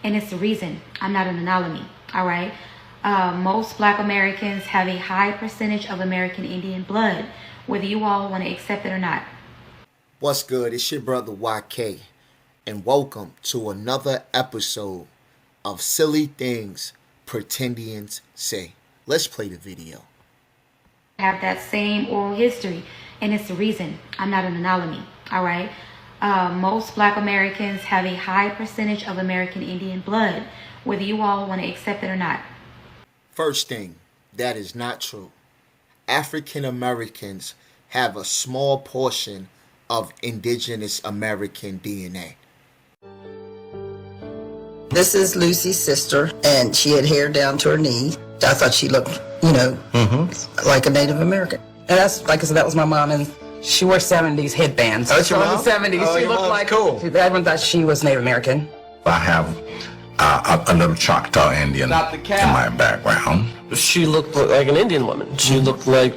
and it's the reason. I'm not an anomaly, all right? Most Black Americans have a high percentage of American Indian blood, whether you all want to accept it or not. What's good? It's your brother YK, and welcome to another episode of Silly Things Pretendians Say. Let's play the video. Have that same oral history, and it's the reason. I'm not an anomaly, all right? Most Black Americans have a high percentage of American Indian blood, whether you all want to accept it or not. First thing, that is not true. African Americans have a small portion of indigenous American DNA. This is Lucy's sister, and she had hair down to her knee. I thought she looked, like a Native American. And that's, like I said, that was my mom, and she wore 70s headbands. Oh, that's your mom? In the 70s. Oh, she your looked mom's like, cool. Everyone thought she was Native American. I have a little Choctaw Indian in my background. She looked like an Indian woman. She looked like,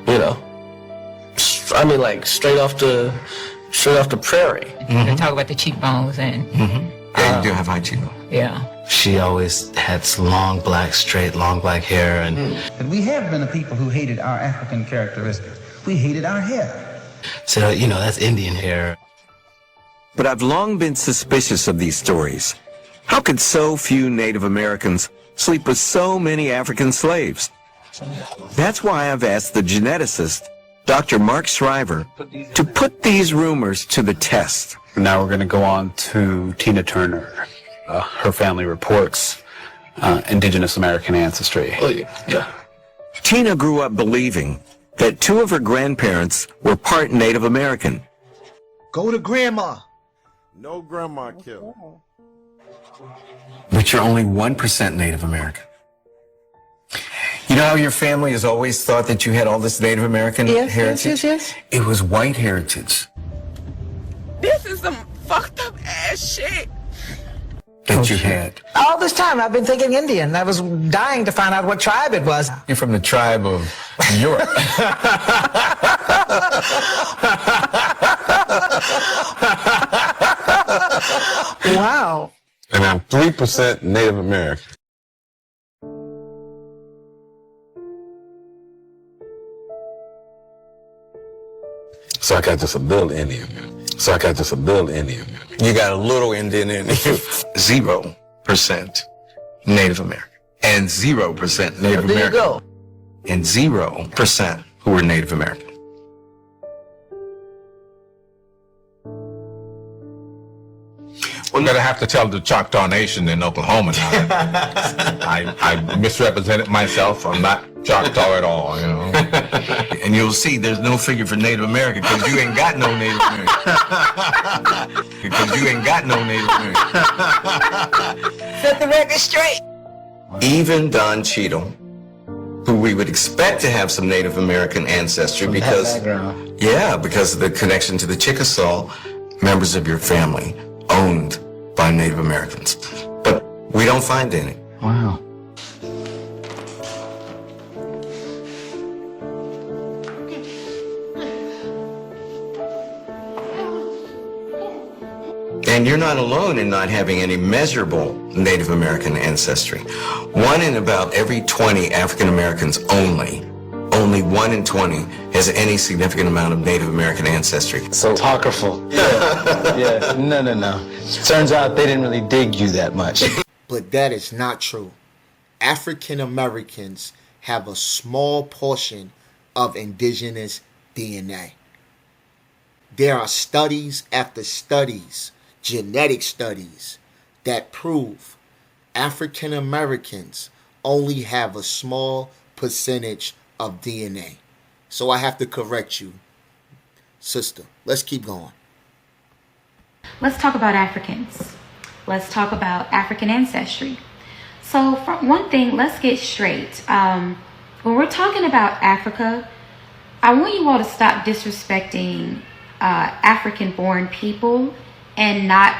like straight off the prairie. They talk about the cheekbones and Yeah, you do have high cheekbones. yeah. She always had long black hair, and We have been a people who hated our African characteristics. We hated our hair. so that's Indian hair. But I've long been suspicious of these stories. How could so few Native Americans sleep with so many African slaves? That's why I've asked the geneticist, Dr. Mark Shriver, to put these rumors to the test. Now we're going to go on to Tina Turner. Her family reports indigenous American ancestry. Oh, yeah. Tina grew up believing that two of her grandparents were part Native American. Go to grandma. No grandma killed. But you're only 1% Native American. You know how your family has always thought that you had all this Native American heritage? Yes. It was white heritage This is some fucked up ass shit. that you had. All this time I've been thinking Indian. I was dying to find out what tribe it was. You're from the tribe of Europe. Wow. And I'm 3% Native American. So I got just a little Indian. You got a little Indian in you. 0% Native American. And 0% Native There you American. go. And 0% who were Native American. We're gonna have to tell the Choctaw Nation in Oklahoma now. I misrepresented myself. I'm not Choctaw at all, And you'll see there's no figure for Native American because you ain't got no Native American. Set the record straight. Even Don Cheadle, who we would expect to have some Native American ancestry because of the connection to the Chickasaw, members of your family owned by Native Americans. But we don't find any. Wow. And you're not alone in not having any measurable Native American ancestry. 1 in about every 20 African Americans only 1 in 20 has any significant amount of Native American ancestry. So apocryphal. Yeah. No. Turns out they didn't really dig you that much. But that is not true. African Americans have a small portion of indigenous DNA. There are studies after studies, genetic studies, that prove African Americans only have a small percentage of DNA. So I have to correct you, sister. Let's keep going. Let's talk about Africans. Let's talk about African ancestry. So for one thing, let's get straight. When we're talking about Africa, I want you all to stop disrespecting African-born people and not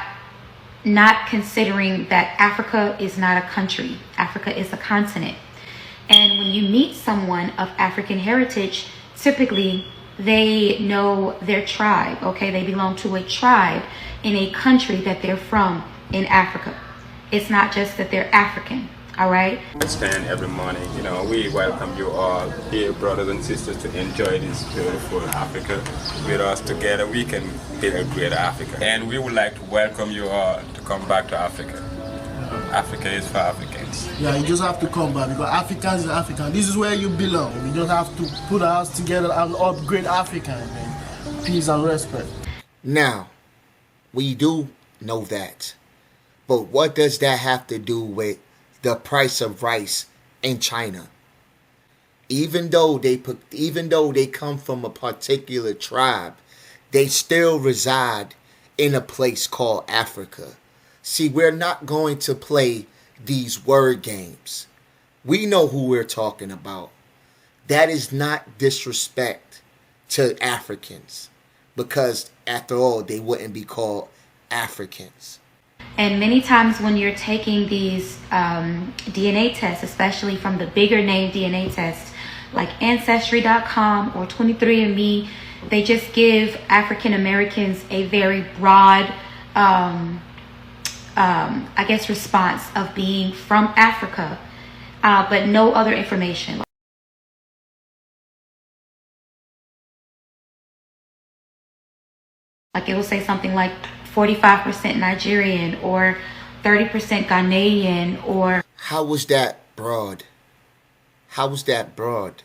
considering that Africa is not a country. Africa is a continent. And when you meet someone of African heritage, typically they know their tribe, okay? They belong to a tribe in a country that they're from in Africa. It's not just that they're African, all right? I stand every morning, you know, we welcome you all here, brothers and sisters, to enjoy this beautiful Africa with us. Together we can build a great Africa. And we would like to welcome you all to come back to Africa. Africa is for Africans. Yeah, you just have to come back because Africans is African. This is where you belong. We just have to put our house together and upgrade Africa, man. Peace and respect. Now, we do know that. But what does that have to do with the price of rice in China? Even though they come from a particular tribe, they still reside in a place called Africa. See, we're not going to play these word games. We know who we're talking about. That is not disrespect to Africans, because after all, they wouldn't be called Africans. And many times when you're taking these DNA tests, especially from the bigger name DNA tests like Ancestry.com or 23andMe, they just give African Americans a very broad I guess response of being from Africa, but no other information. Like it will say something like 45% Nigerian or 30% Ghanaian or... How was that broad? How was that broad?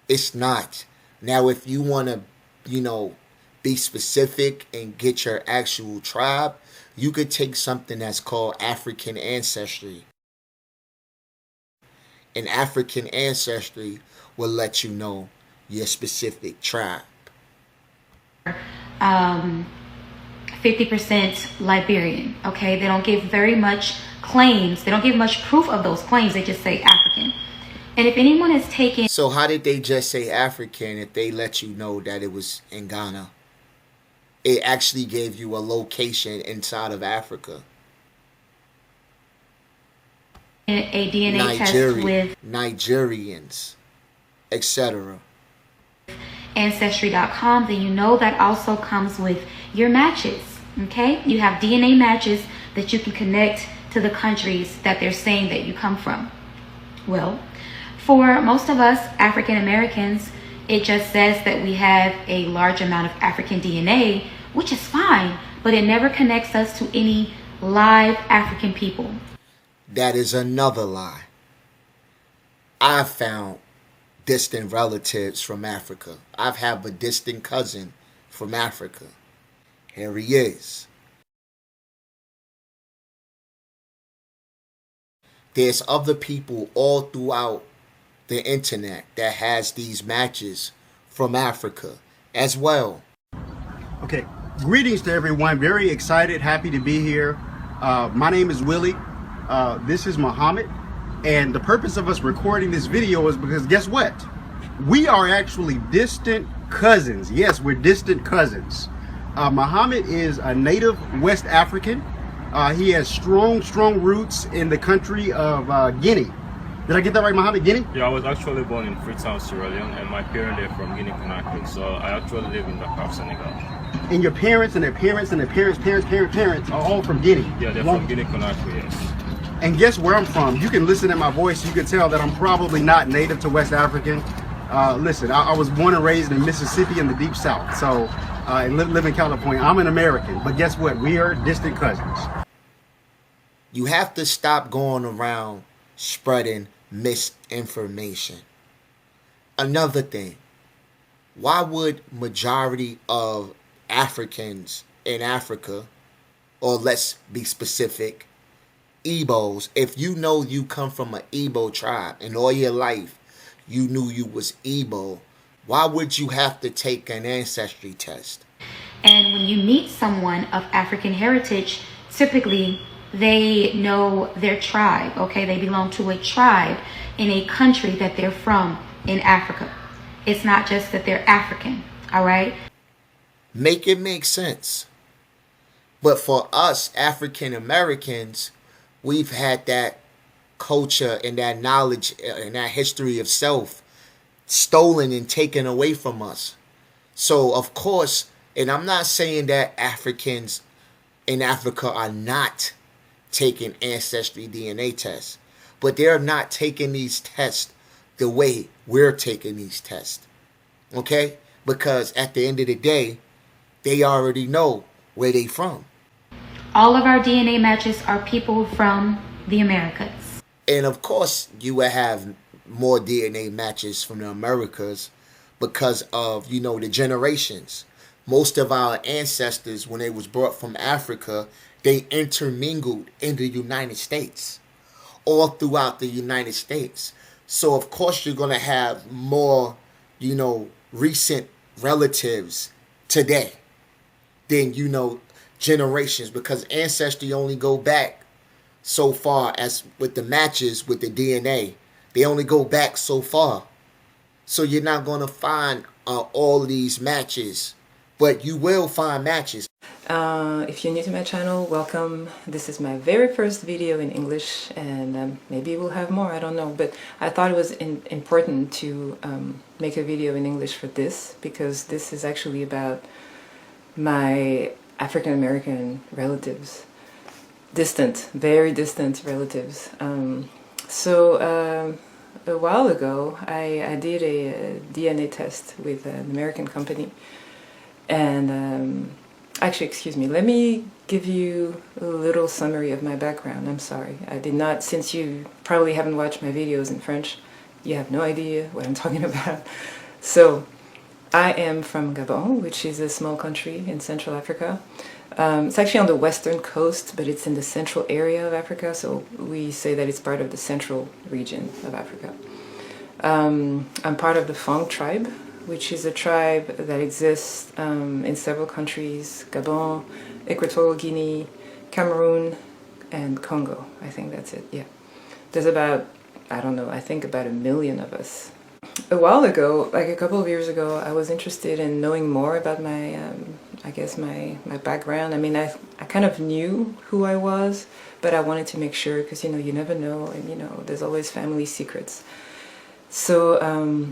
It's not. Now, if you want to, be specific and get your actual tribe, you could take something that's called African Ancestry. And African Ancestry will let you know your specific tribe. 50% Liberian, okay? They don't give very much claims. They don't give much proof of those claims. They just say African. And if anyone is taken... So how did they just say African if they let you know that it was in Ghana? It actually gave you a location inside of Africa. A DNA test with Nigerians, etc. Ancestry.com, then you know that also comes with your matches, okay? You have DNA matches that you can connect to the countries that they're saying that you come from. Well, for most of us African Americans, it just says that we have a large amount of African DNA, which is fine, but it never connects us to any live African people. That is another lie. I found distant relatives from Africa. I have a distant cousin from Africa. Here he is. There's other people all throughout the internet that has these matches from Africa as well. Okay, greetings to everyone. Very excited, happy to be here. My name is Willie. This is Muhammad. And the purpose of us recording this video is because guess what? We are actually distant cousins. Yes, we're distant cousins. Muhammad is a native West African. He has strong roots in the country of Guinea. Did I get that right, Muhammad? Guinea? Yeah, I was actually born in Freetown, Sierra Leone, and my parents are from Guinea-Conakry, so I actually live in Dakar, Senegal. And your parents and their parents and their parents are all from Guinea? Yeah, they're from Guinea-Conakry, yes. And guess where I'm from? You can listen to my voice, you can tell that I'm probably not native to West African. Listen, I was born and raised in Mississippi in the Deep South, so I live in California. I'm an American, but guess what? We are distant cousins. You have to stop going around spreading misinformation. Another thing, why would majority of Africans in Africa, or let's be specific, Abos, if you know you come from an Ebo tribe and all your life you knew you was Ebo, why would you have to take an ancestry test? And when you meet someone of African heritage, typically they know their tribe, okay? They belong to a tribe in a country that they're from in Africa. It's not just that they're African, all right? Make it make sense. But for us African Americans, we've had that culture and that knowledge and that history of self stolen and taken away from us. So, of course, and I'm not saying that Africans in Africa are not taking ancestry DNA tests, but they're not taking these tests the way we're taking these tests. Okay? Because at the end of the day, they already know where they from. All of our DNA matches are people from the Americas. And of course, you will have more DNA matches from the Americas because of, the generations. Most of our ancestors, when they was brought from Africa, they intermingled in the United States, all throughout the United States. So, of course, you're going to have more, recent relatives today than, generations, because ancestry only go back so far as with the matches with the DNA. They only go back so far. So you're not going to find all these matches, but you will find matches. If you're new to my channel, welcome. This is my very first video in English, and maybe we'll have more, I don't know. But I thought it was important to make a video in English for this, because this is actually about my African American relatives. Distant, very distant relatives. So a while ago, I did a DNA test with an American company. And actually, excuse me, let me give you a little summary of my background. I'm sorry. I did not, since you probably haven't watched my videos in French, you have no idea what I'm talking about. So, I am from Gabon, which is a small country in Central Africa. It's actually on the western coast, but it's in the central area of Africa, so we say that it's part of the central region of Africa. I'm part of the Fang tribe, which is a tribe that exists in several countries: Gabon, Equatorial Guinea, Cameroon, and Congo. I think that's it, yeah. There's about, I don't know, I think about 1 million of us. A while ago, like a couple of years ago, I was interested in knowing more about my, I guess my background. I mean, I kind of knew who I was, but I wanted to make sure, because, you never know, and, there's always family secrets. So,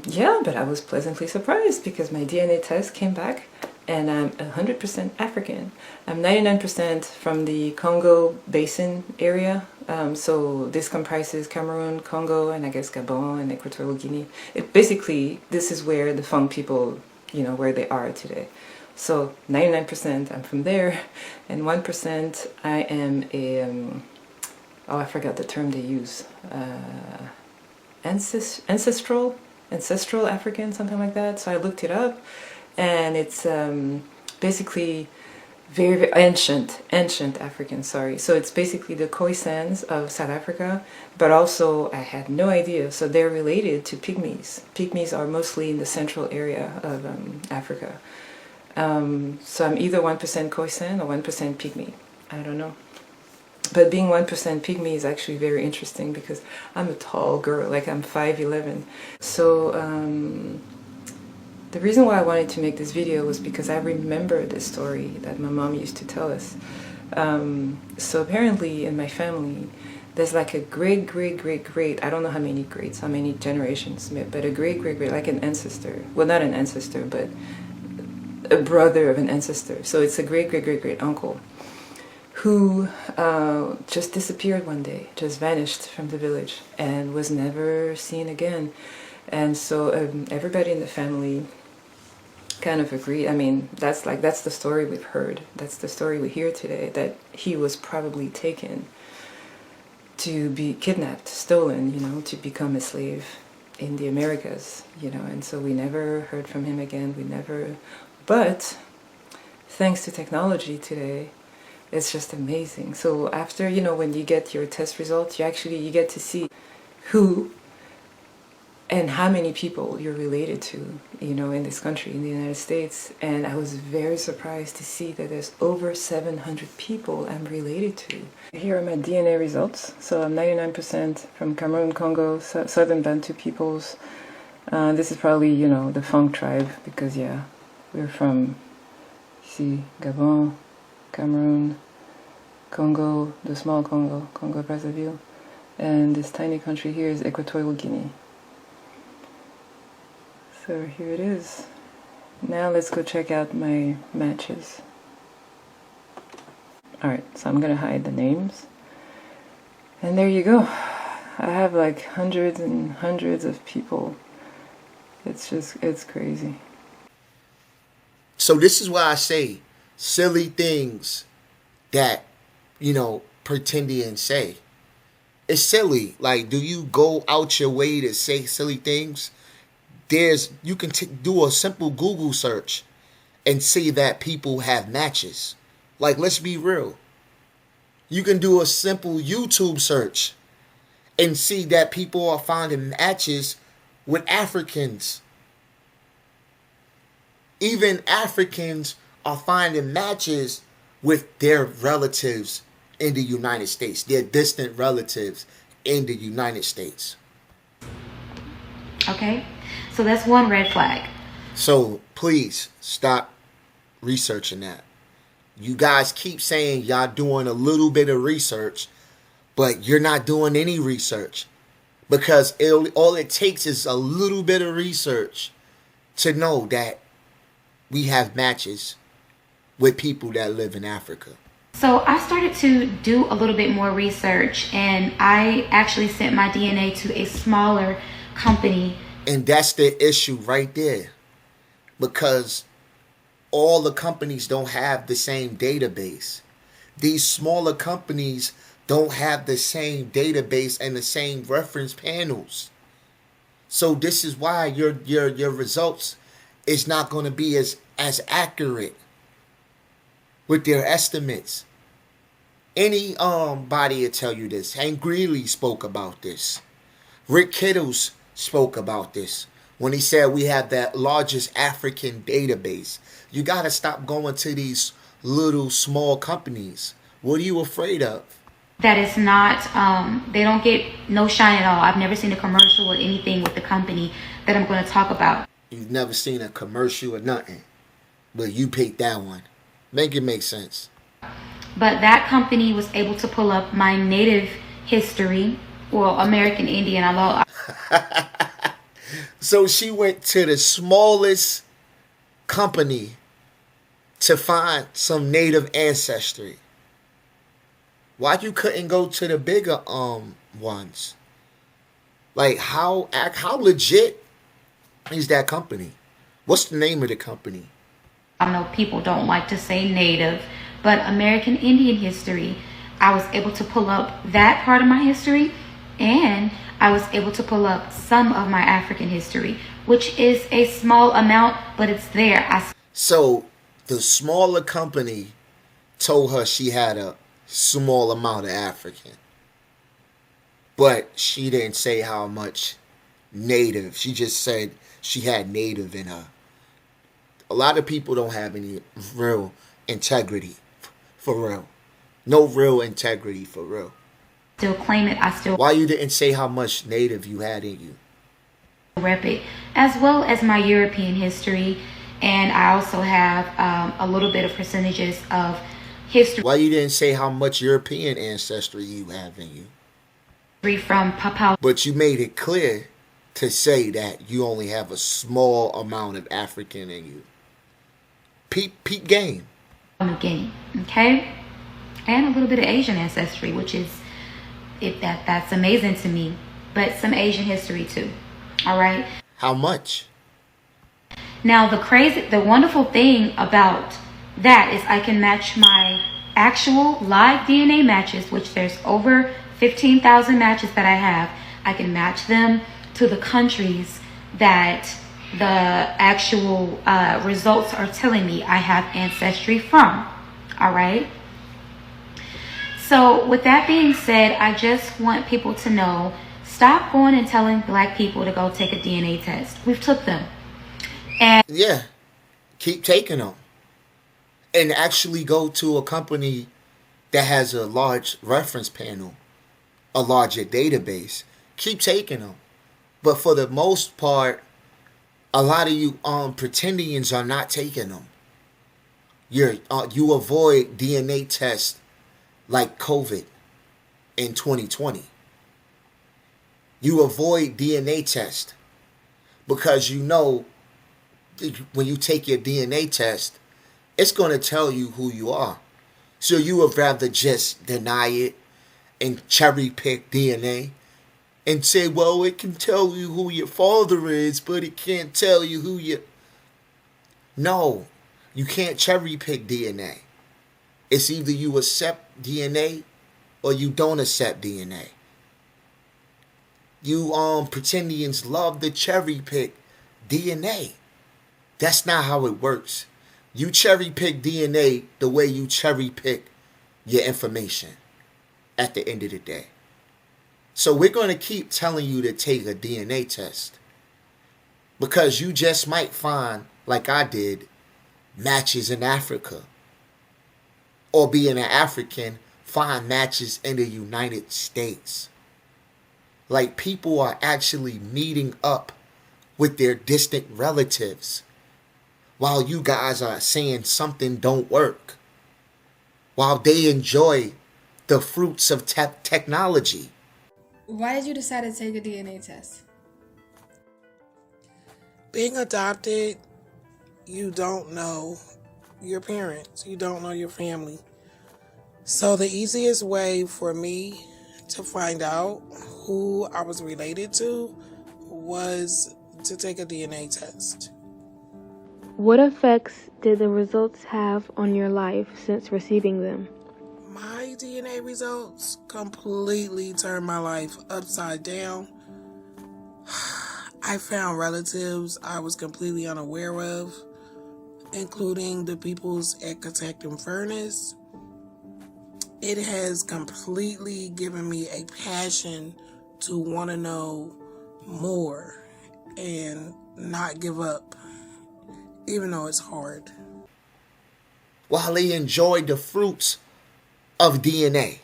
yeah, but I was pleasantly surprised because my DNA test came back and I'm 100% African. I'm 99% from the Congo Basin area. So this comprises Cameroon, Congo, and I guess Gabon and Equatorial Guinea. Basically, this is where the Fang people, where they are today. So 99% I'm from there, and 1% I am a, I forgot the term they use. Ancestral African, something like that. So I looked it up, and it's basically very, very ancient African, sorry. So it's basically the Khoisans of South Africa, but also I had no idea. So they're related to Pygmies. Pygmies are mostly in the central area of Africa. So I'm either 1% Khoisan or 1% Pygmy. I don't know. But being 1% Pygmy is actually very interesting because I'm a tall girl, like I'm 5'11". So the reason why I wanted to make this video was because I remember this story that my mom used to tell us. So apparently in my family, there's like a great, I don't know how many greats, how many generations, but a great, like an ancestor. Well, not an ancestor, but a brother of an ancestor. So it's a great uncle who just disappeared one day, just vanished from the village and was never seen again. And so everybody in the family kind of agreed. I mean, that's the story we've heard. That's the story we hear today, that he was probably taken to be kidnapped, stolen, to become a slave in the Americas, and so we never heard from him again. But thanks to technology today, it's just amazing. So after, when you get your test results, you get to see who and how many people you're related to, in this country, in the United States. And I was very surprised to see that there's over 700 people I'm related to. Here are my DNA results. So I'm 99% from Cameroon, Congo, Southern Bantu peoples. This is probably, the Fang tribe, because, yeah, we're from, Gabon, Cameroon, Congo, the small Congo Brazzaville, and this tiny country here is Equatorial Guinea. So here it is. Now let's go check out my matches. Alright, so I'm gonna hide the names. And there you go. I have like hundreds and hundreds of people. It's crazy. So this is why I say silly things that, pretendians say. It's silly. Like, do you go out your way to say silly things? You can do a simple Google search and see that people have matches. Like, let's be real. You can do a simple YouTube search and see that people are finding matches with Africans. Even Africans are finding matches with their relatives in the United States, their distant relatives in the United States. Okay, so that's one red flag. So please stop researching that. You guys keep saying y'all doing a little bit of research, but you're not doing any research, because all it takes is a little bit of research to know that we have matches with people that live in Africa. So I started to do a little bit more research, and I actually sent my DNA to a smaller company. And that's the issue right there, because all the companies don't have the same database. These smaller companies don't have the same database and the same reference panels. So this is why your results is not going to be as accurate with their estimates. Any body will tell you this. Hank Greeley spoke about this. Rick Kittles spoke about this when he said we have the largest African database. You got to stop going to these little small companies. What are you afraid of? That is not, they don't get no shine at all. I've never seen a commercial or anything with the company that I'm going to talk about. You've never seen a commercial or nothing, but you picked that one. Make it make sense. But that company was able to pull up my native history, well, American Indian. So she went to the smallest company to find some native ancestry. Why you couldn't go to the bigger ones? Like, how legit is that company? What's the name of the company? I know people don't like to say native, but American Indian history, I was able to pull up that part of my history, and I was able to pull up some of my African history, which is a small amount, but it's there. So the smaller company told her she had a small amount of African, but she didn't say how much native. She just said she had native in her. A lot of people don't have any real integrity, for real. No real integrity, for real. Still claim it. Why you didn't say how much native you had in you? Rep it, as well as my European history, and I also have a little bit of percentages of history. Why you didn't say how much European ancestry you have in you? From Papua. But you made it clear to say that you only have a small amount of African in you. Peep game. New Guinea, okay, and a little bit of Asian ancestry, which is that's amazing to me. But some Asian history too. All right. How much? Now the wonderful thing about that is I can match my actual live DNA matches, which there's over 15,000 matches that I have. I can match them to the countries that the actual results are telling me I have ancestry from. All right. So with that being said, I just want people to know, stop going and telling black people to go take a DNA test. We've took them. And yeah, keep taking them. And actually go to a company that has a large reference panel, a larger database. Keep taking them. But for the most part, a lot of you pretendians are not taking them. You avoid DNA tests like COVID in 2020. You avoid DNA tests because you know when you take your DNA test, it's going to tell you who you are. So you would rather just deny it and cherry pick DNA and say, well, it can tell you who your father is, but it can't tell you who you... No, you can't cherry pick DNA. It's either you accept DNA or you don't accept DNA. You Pretendians love to cherry pick DNA. That's not how it works. You cherry pick DNA the way you cherry pick your information at the end of the day. So we're going to keep telling you to take a DNA test because you just might find, like I did, matches in Africa. Or being an African, find matches in the United States. Like people are actually meeting up with their distant relatives while you guys are saying something don't work. While they enjoy the fruits of technology. Why did you decide to take a DNA test? Being adopted, you don't know your parents. You don't know your family. So the easiest way for me to find out who I was related to was to take a DNA test. What effects did the results have on your life since receiving them? My DNA results completely turned my life upside down. I found relatives I was completely unaware of, including the peoples at Protecting Furnace. It has completely given me a passion to want to know more and not give up, even though it's hard. While they enjoy the fruits of DNA.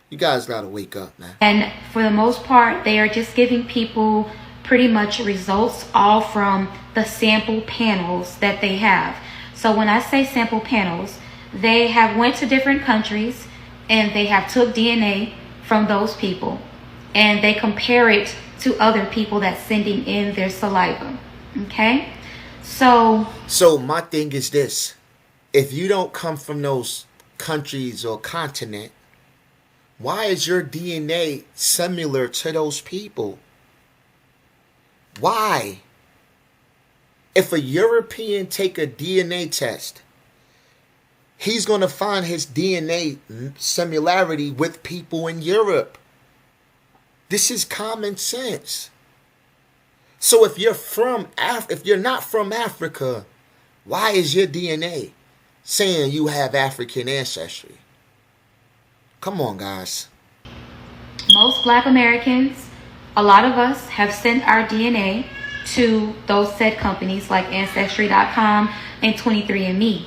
You guys gotta wake up, man. And for the most part, they are just giving people pretty much results all from the sample panels that they have. So when I say sample panels, they have went to different countries and they have took DNA from those people and they compare it to other people that's sending in their saliva. Okay? So my thing is this. If you don't come from those countries or continent, why is your DNA similar to those people? Why? If a European take a DNA test, he's going to find his DNA similarity with people in Europe. This is common sense. So if you're not from Africa, why is your DNA saying you have African ancestry? Come on, guys. most Black Americans, a lot of us have sent our DNA to those said companies like Ancestry.com and 23andMe.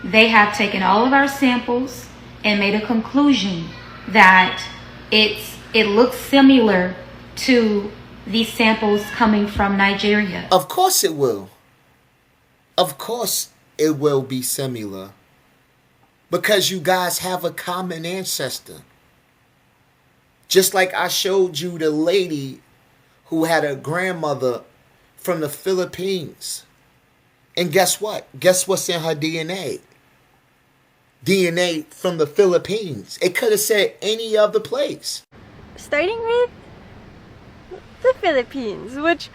They have taken all of our samples and made a conclusion that it looks similar to these samples coming from Nigeria. Of course it will. Of course it will be similar. Because you guys have a common ancestor. Just like I showed you the lady who had a grandmother from the Philippines. And guess what? Guess what's in her DNA? DNA from the Philippines. It could have said any other place. Starting with the Philippines, which,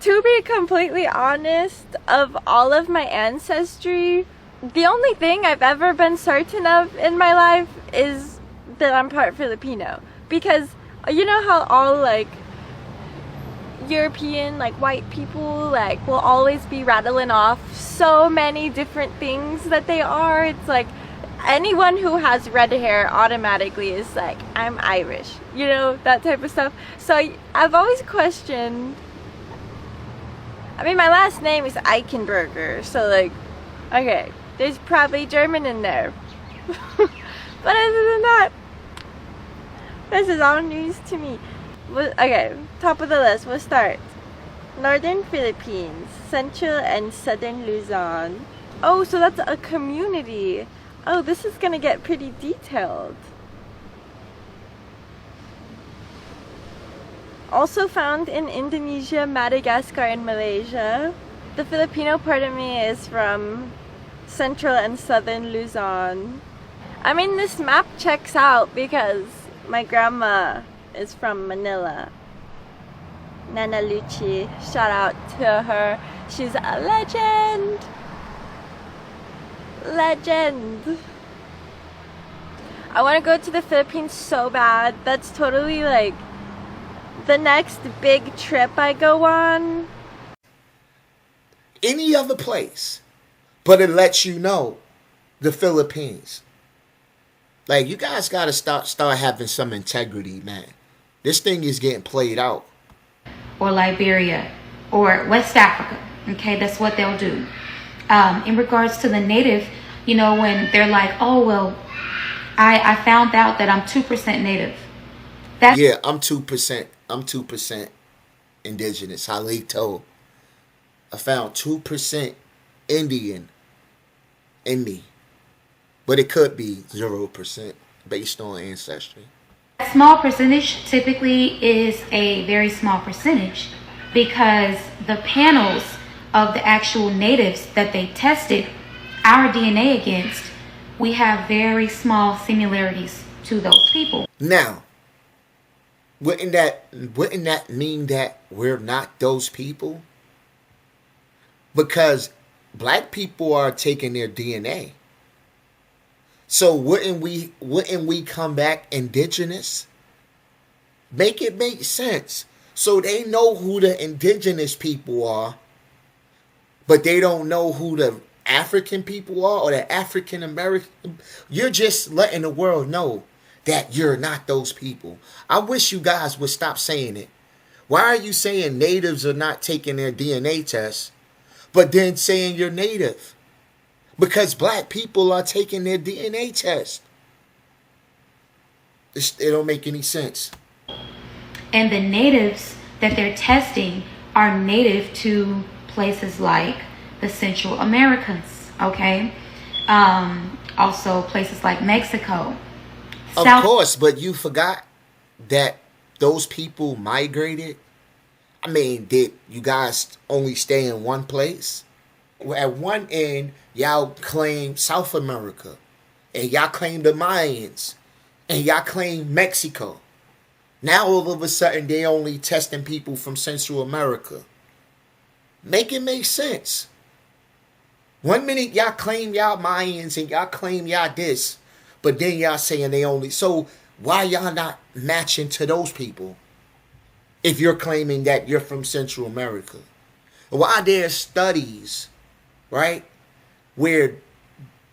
to be completely honest, of all of my ancestry, the only thing I've ever been certain of in my life is that I'm part Filipino. Because you know how all like European, like white people, like will always be rattling off so many different things that they are. It's like anyone who has red hair automatically is like, I'm Irish, you know, that type of stuff. So I've always questioned, I mean, my last name is Eichenberger, so like, okay, there's probably German in there. But other than that, this is all news to me. Okay, top of the list, we'll start. Northern Philippines, Central and Southern Luzon. Oh, so that's a community. Oh, this is gonna get pretty detailed. Also found in Indonesia, Madagascar, and Malaysia. The Filipino part of me is from central and southern Luzon. I mean, this map checks out because my grandma is from Manila. Nana Luchi, shout out to her. She's a legend. Legend. I want to go to the Philippines so bad. That's totally like the next big trip I go on. Any other place, but it lets you know the Philippines. Like, you guys got to start having some integrity, man. This thing is getting played out. Or Liberia or West Africa. Okay, that's what they'll do. In regards to the native, you know, when they're like, oh, well, I found out that I'm 2% native. Yeah, I'm 2%. I'm 2% indigenous. Halito. I found 2% Indian in me. But it could be 0% based on ancestry. That small percentage typically is a very small percentage because the panels of the actual natives that they tested our DNA against, we have very small similarities to those people. Now, wouldn't that mean that we're not those people? Because black people are taking their DNA. So wouldn't we come back indigenous? Make it make sense. So they know who the indigenous people are, but they don't know who the African people are or the African American. You're just letting the world know that you're not those people. I wish you guys would stop saying it. Why are you saying natives are not taking their DNA tests, but then saying you're native? Because black people are taking their DNA test. It don't make any sense. And the natives that they're testing are native to places like the Central Americas, okay? Also places like Mexico. Of course, but you forgot that those people migrated. I mean, did you guys only stay in one place? At one end, y'all claim South America, and y'all claim the Mayans, and y'all claim Mexico. Now all of a sudden, they only testing people from Central America. Make it make sense. One minute y'all claim y'all Mayans and y'all claim y'all this, but then y'all saying they only. So why y'all not matching to those people if you're claiming that you're from Central America? Why there are studies, right, where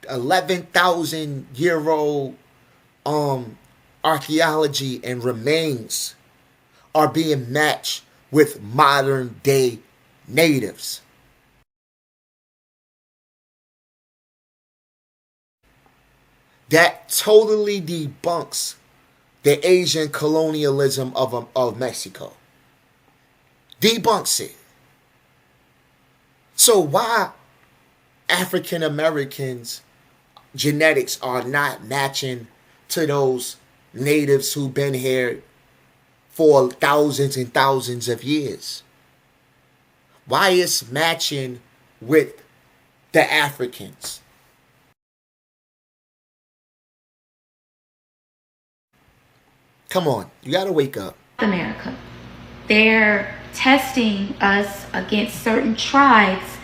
11,000-year-old archaeology and remains are being matched with modern day natives? That totally debunks the Asian colonialism of Mexico. Debunks it. So why African Americans' genetics are not matching to those natives who've been here for thousands and thousands of years? Why is matching with the Africans? Come on, you gotta wake up. America. They're testing us against certain tribes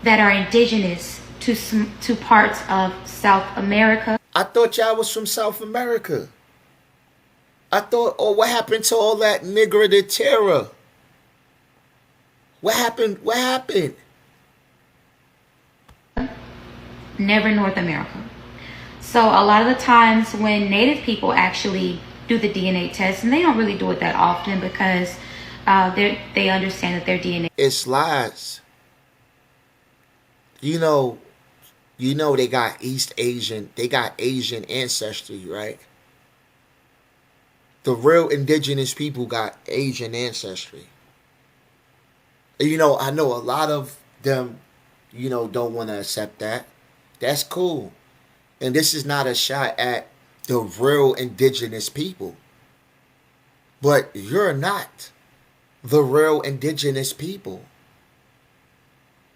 that are indigenous to parts of South America. I thought y'all was from South America. I thought, oh, what happened to all that Negra de Terra? What happened? What happened? Never North America. So a lot of the times when native people actually do the DNA test, and they don't really do it that often because they understand that their DNA. It's lies. You know they got East Asian, they got Asian ancestry, right? The real indigenous people got Asian ancestry. You know, I know a lot of them, don't want to accept that. That's cool. And this is not a shot at the real indigenous people. But you're not. the real indigenous people.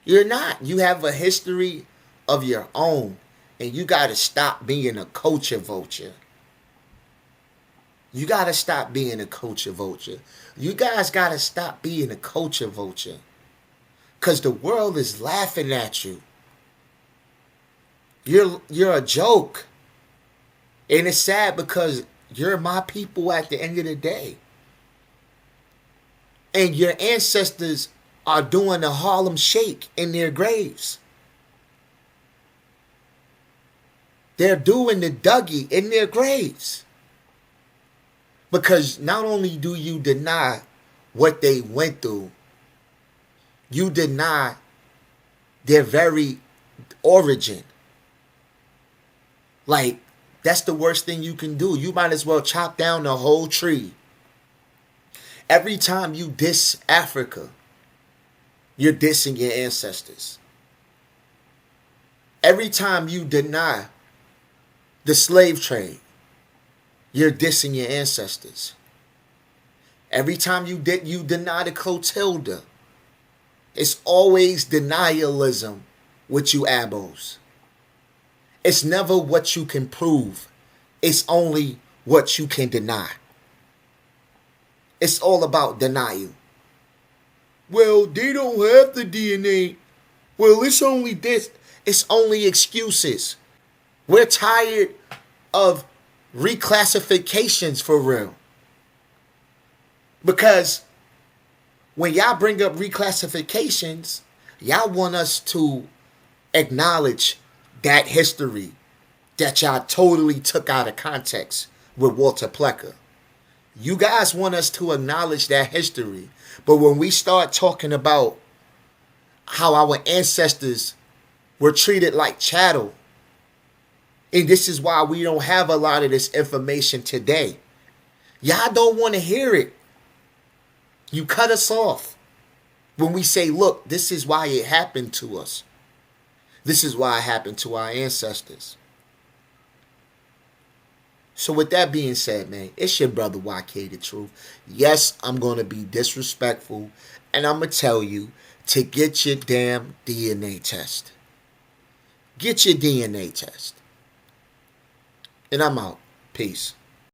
You're not. You have a history of your own, and you got to stop being a culture vulture. You got to stop being a culture vulture. You guys got to stop being a culture vulture. Because the world is laughing at you. You're a joke. And it's sad because you're my people at the end of the day. And your ancestors are doing the Harlem Shake in their graves. They're doing the Dougie in their graves. Because not only do you deny what they went through, you deny their very origin. Like, that's the worst thing you can do. You might as well chop down the whole tree. Every time you diss Africa, you're dissing your ancestors. Every time you deny the slave trade, you're dissing your ancestors. Every time you deny the Clotilda, it's always denialism with you Abos. It's never what you can prove. It's only what you can deny. It's all about denial. Well, they don't have the DNA. Well, it's only this. It's only excuses. We're tired of reclassifications for real. Because when y'all bring up reclassifications, y'all want us to acknowledge that history that y'all totally took out of context with Walter Plecker. You guys want us to acknowledge that history. But when we start talking about how our ancestors were treated like chattel, and this is why we don't have a lot of this information today. Y'all don't want to hear it. You cut us off when we say, look, this is why it happened to us. This is why it happened to our ancestors. So with that being said, man, it's your brother YK the Truth. Yes, I'm going to be disrespectful, and I'm going to tell you to get your damn DNA test. Get your DNA test. And I'm out. Peace.